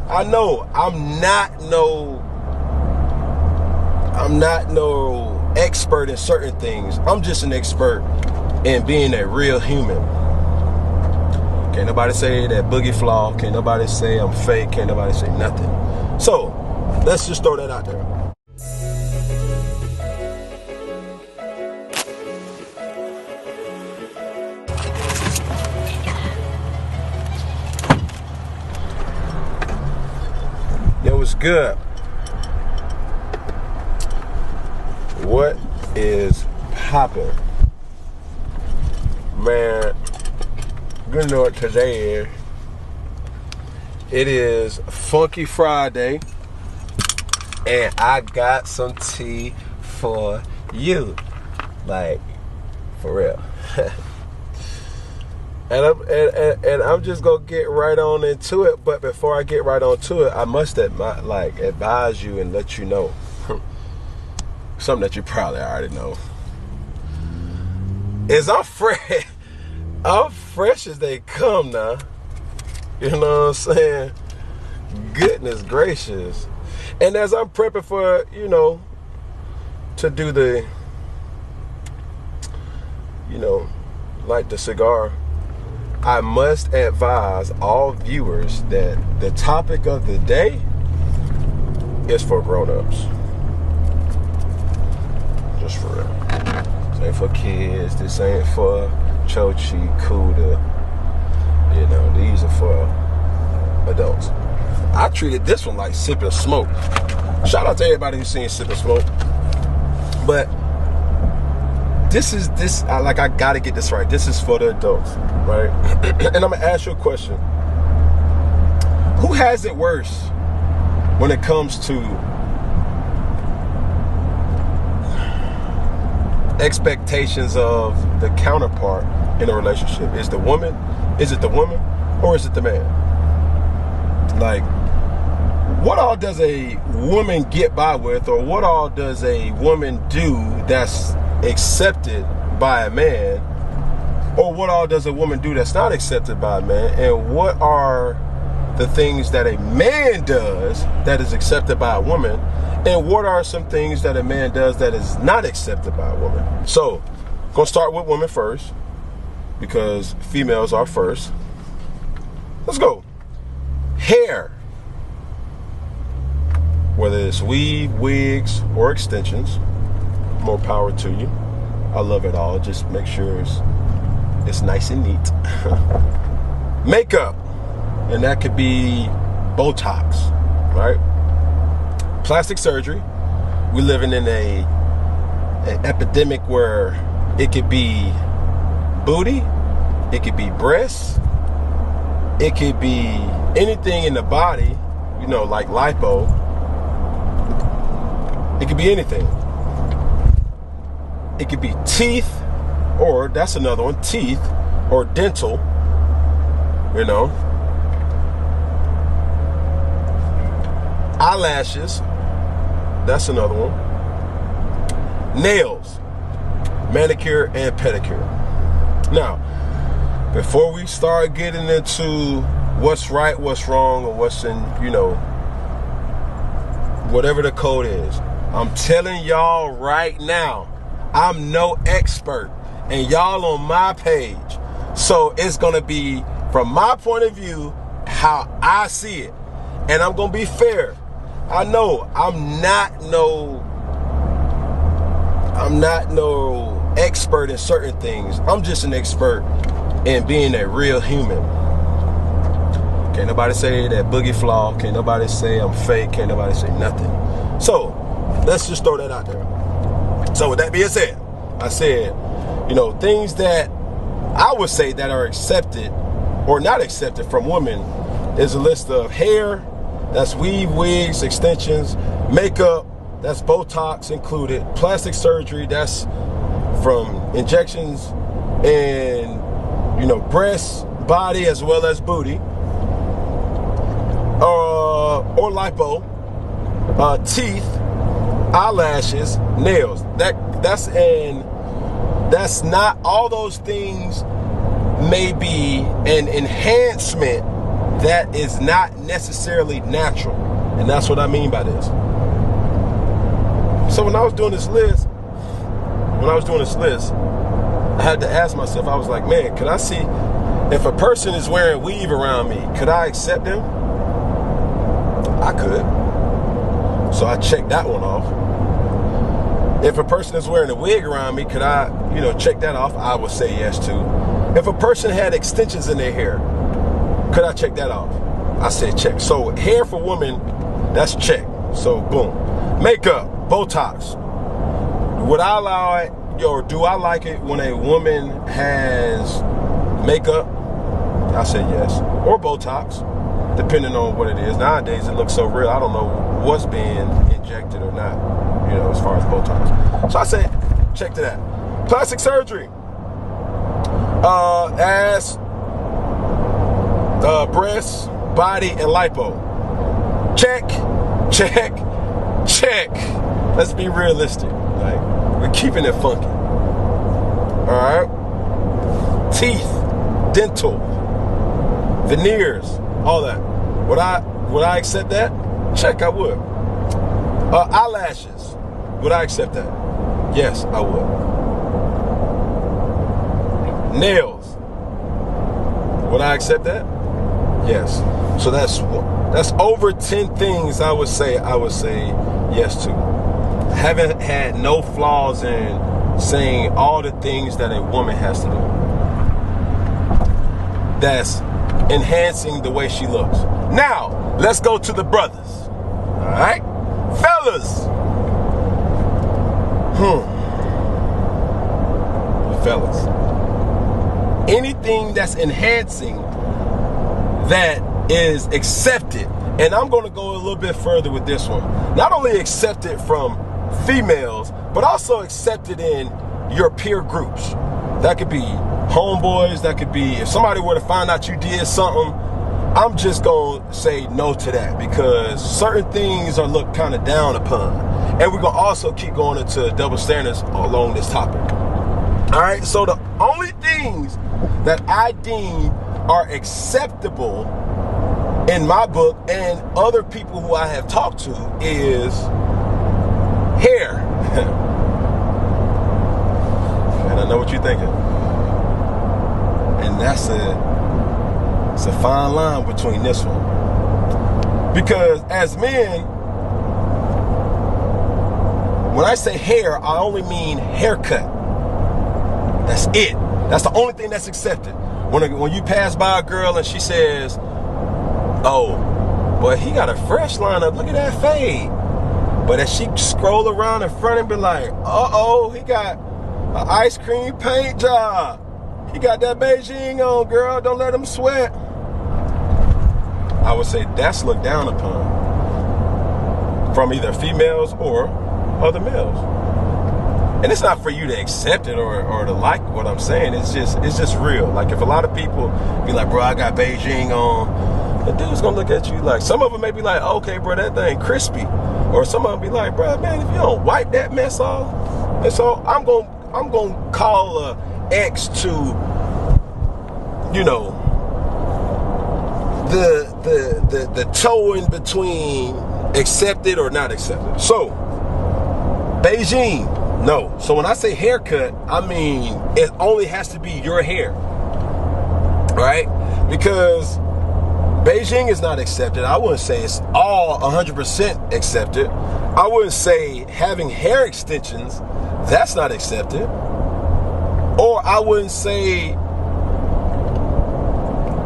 I know I'm not no expert in certain things. I'm just an expert in being a real human. Can't nobody say that Boogie flaw. Can't nobody say I'm fake. Can't nobody say nothing. So let's just throw that out there. Yo, what's good? What is poppin'? Man, you know what today is. It is Funky Friday, and I got some tea for you. Like, for real. And I'm just gonna get right on into it. But before I get right on to it, I must advise you and let you know something that you probably already know. Is I'm fresh. I'm fresh as they come now. You know what I'm saying? Goodness gracious. And as I'm prepping for, to do the, light the cigar, I must advise all viewers that the topic of the day is for grown-ups. Just for real. This ain't for kids. This ain't for Chochi, Kuda. These are for adults. I treated this one like sipping smoke. Shout out to everybody who's seen sipping smoke. But I gotta get this right. This is for the adults, right? And I'm gonna ask you a question. Who has it worse when it comes to expectations of the counterpart in a relationship? Is it the woman, or is it the man? Like, what all does a woman get by with, or what all does a woman do that's accepted by a man, or what all does a woman do that's not accepted by a man, and what are the things that a man does that is accepted by a woman, and what are some things that a man does that is not accepted by a woman? So, I'm gonna start with women first, because females are first. Let's go. Hair. Whether it's weave, wigs, or extensions, more power to you. I love it all. Just make sure it's nice and neat. Makeup. And that could be Botox, right? Plastic surgery. We're living in an epidemic where it could be booty, it could be breasts, it could be anything in the body, like lipo. It could be anything. It could be teeth, or that's another one, teeth, or dental, Eyelashes, that's another one. Nails, manicure and pedicure. Now, before we start getting into what's right, what's wrong, or what's in, whatever the code is, I'm telling y'all right now, I'm no expert, and y'all on my page. So it's going to be, from my point of view, how I see it. And I'm going to be fair. I know I'm not no expert in certain things. I'm just an expert in being a real human. Can't nobody say that Boogie flaw. Can't nobody say I'm fake. Can't nobody say nothing. So let's just throw that out there. So with that being said, I said, things that I would say that are accepted or not accepted from women is a list of hair, that's weave, wigs, extensions, makeup, that's Botox included, plastic surgery, that's from injections in, breasts, body, as well as booty, or lipo, teeth, eyelashes, nails. That's not all those things may be an enhancement that is not necessarily natural. And that's what I mean by this. So when I was doing this list, I had to ask myself, I was like, man, could I see if a person is wearing weave around me, could I accept them? I could. So I checked that one off. If a person is wearing a wig around me, could I, check that off? I would say yes to. If a person had extensions in their hair, could I check that off? I said check. So hair for women, that's check. So boom. Makeup, Botox. Would I allow it, or do I like it when a woman has makeup? I said yes. Or Botox, depending on what it is. Nowadays it looks so real, I don't know what's being injected or not, as far as Botox. So I said check to that. Plastic surgery. Ass, breasts, body, and lipo. Check, check, check. Let's be realistic. Like, we're keeping it funky. Alright? Teeth, dental, veneers, all that. Would I accept that? Check, I would. Eyelashes. Would I accept that? Yes, I would. Nails. Would I accept that? Yes. So that's over 10 things I would say yes to. I haven't had no flaws in saying all the things that a woman has to do that's enhancing the way she looks. Now, let's go to the brothers. Alright? Fellas. Fellas. Anything that's enhancing that is accepted, and I'm going to go a little bit further with this one. Not only accepted from females, but also accepted in your peer groups. That could be homeboys, that could be, if somebody were to find out you did something, I'm just going to say no to that, because certain things are looked kind of down upon. And we're going to also keep going into double standards along this topic. All right, so the only things that I deem are acceptable in my book and other people who I have talked to is hair. And I know what you're thinking. And it's a fine line between this one. Because as men, when I say hair, I only mean haircut. That's it. That's the only thing that's accepted. When you pass by a girl and she says, oh, but he got a fresh lineup, look at that fade. But as she scroll around in front and be like, uh-oh, he got an ice cream paint job. He got that Beijing on, girl, don't let him sweat. I would say that's looked down upon from either females or other males. And it's not for you to accept it or to like what I'm saying. It's just real. Like, if a lot of people be like, bro, I got Beijing on, the dude's gonna look at you like, some of them may be like, okay, bro, that thing crispy. Or some of them be like, bro, man, if you don't wipe that mess off. And so I'm gonna call a X to, the toe in between accepted or not accepted. So, Beijing. No. So when I say haircut, I mean it only has to be your hair. Right? Because Beijing is not accepted. I wouldn't say it's all 100% accepted. I wouldn't say having hair extensions, that's not accepted. Or I wouldn't say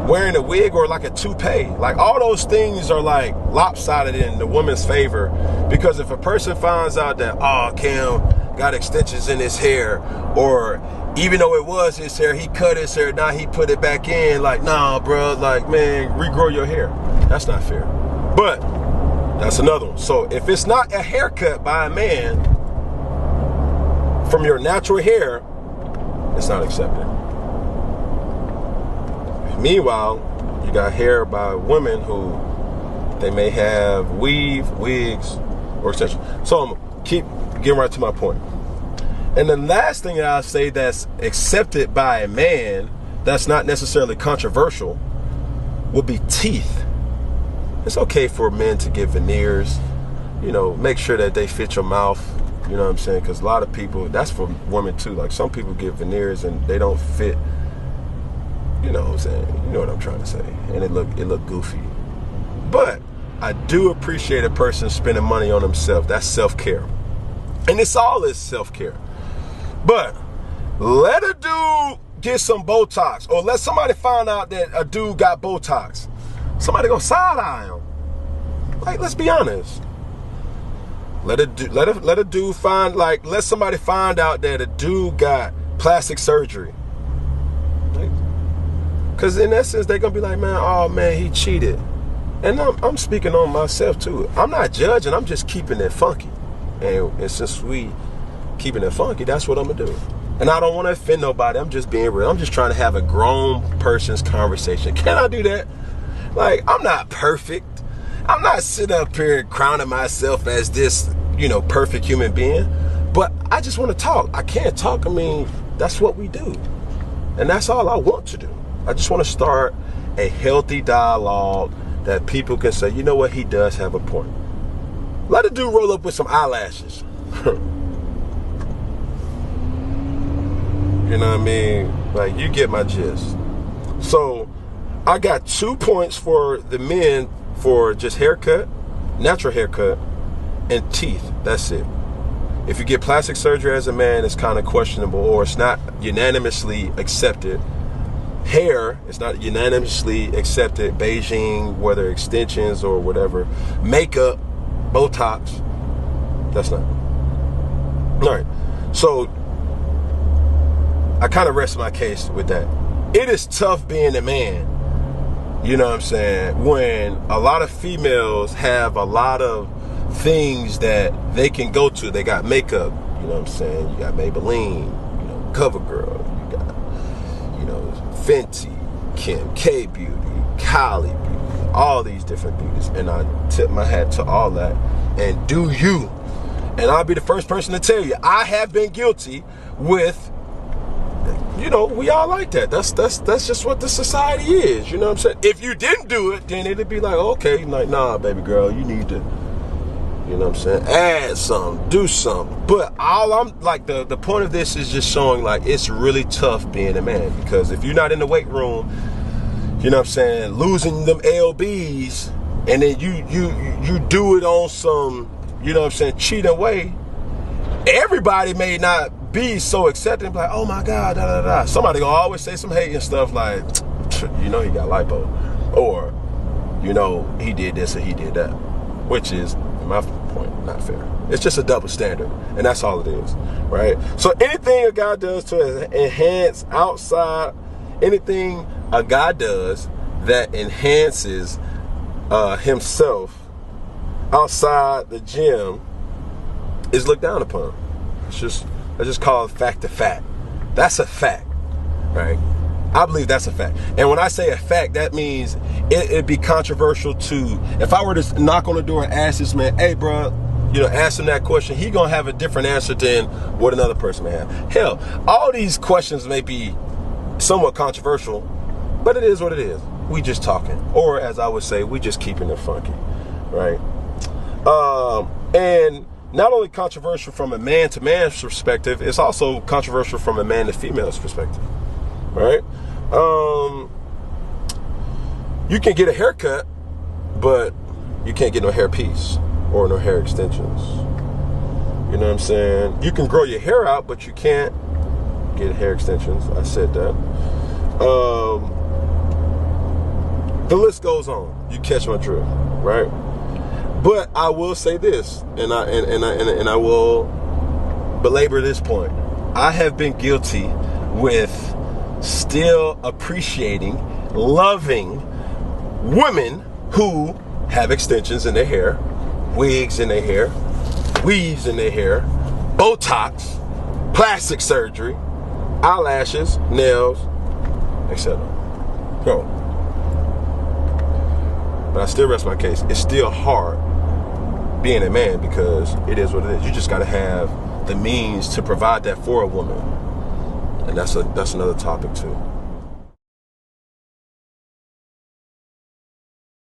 wearing a wig or like a toupee. Like, all those things are like lopsided in the woman's favor. Because if a person finds out that, oh, Cam got extensions in his hair, or even though it was his hair, he cut his hair, now he put it back in, like, nah, bro, like, man, regrow your hair. That's not fair. But that's another one. So if it's not a haircut by a man from your natural hair, it's not accepted. Meanwhile, you got hair by women who they may have weave, wigs, or extensions. So I'm keep getting right to my point. And the last thing I'll say that's accepted by a man, that's not necessarily controversial, would be teeth. It's okay for men to get veneers. You know, make sure that they fit your mouth. You know what I'm saying? Because a lot of people, that's for women too. Like some people get veneers and they don't fit. You know what I'm saying? You know what I'm trying to say. And it look goofy. But I do appreciate a person spending money on themselves. That's self-care. And it's all is self-care. But let a dude get some Botox, or let somebody find out that a dude got Botox. Somebody gonna side-eye him. Like, let's be honest. Let somebody find out that a dude got plastic surgery. Because in essence, they're gonna be like, man, oh man, he cheated. And I'm speaking on myself too. I'm not judging, I'm just keeping it funky. And since we keeping it funky, that's what I'm gonna do. And I don't want to offend nobody. I'm just being real. I'm just trying to have a grown person's conversation. Can I do that? Like, I'm not perfect. I'm not sitting up here crowning myself as this, you know, perfect human being. But I just want to talk. I can't talk. I mean, that's what we do. And that's all I want to do. I just want to start a healthy dialogue that people can say, you know what, he does have a point. Let a dude roll up with some eyelashes. You know what I mean? Like, you get my gist. So, I got 2 points for the men for just haircut, natural haircut, and teeth. That's it. If you get plastic surgery as a man, it's kind of questionable, or it's not unanimously accepted. Hair is not unanimously accepted. Beijing, whether extensions or whatever. Makeup, Botox, that's not. All right. So, I kind of rest my case with that. It is tough being a man, you know what I'm saying, when a lot of females have a lot of things that they can go to. They got makeup, you know what I'm saying, you got Maybelline, you know, CoverGirl, you got, you know, Fenty, Kim K Beauty, Kylie Beauty, all these different beauties. And I tip my hat to all that. And do you. And I'll be the first person to tell you, I have been guilty with, you know, we all like that. That's just what the society is. You know what I'm saying? If you didn't do it, then it'd be like, okay, like, nah, baby girl, you need to, you know what I'm saying, add something, do something. But all I'm like, the point of this is just showing like it's really tough being a man, because if you're not in the weight room, you know what I'm saying, losing them LBs, and then you do it on some, you know what I'm saying, cheating way, everybody may not be so accepting, like, oh my God, da da da. Somebody gonna always say some hating stuff like, you know, he got lipo, or, you know, he did this or he did that, which is, in my point, not fair. It's just a double standard, and that's all it is, right? So anything a guy does to enhance outside, anything a guy does that enhances himself outside the gym is looked down upon. I just call it fact to fact. That's a fact, right? I believe that's a fact. And when I say a fact, that means it'd be controversial to, if I were to knock on the door and ask this man, hey, bro, you know, ask him that question, he gonna have a different answer than what another person may have. Hell, all these questions may be somewhat controversial, but it is what it is. We just talking. Or as I would say, we just keeping it funky, right? And not only controversial from a man-to-man's perspective, it's also controversial from a man-to-female's perspective, right? You can get a haircut, but you can't get no hair piece or no hair extensions. You know what I'm saying? You can grow your hair out, but you can't get hair extensions. I said that. The list goes on. You catch my drift, right? But I will say this, and I will belabor this point. I have been guilty with still appreciating, loving women who have extensions in their hair, wigs in their hair, weaves in their hair, Botox, plastic surgery, eyelashes, nails, etc. Bro. But I still rest my case. It's still hard being a man, because it is what it is. You just got to have the means to provide that for a woman, and that's another topic too.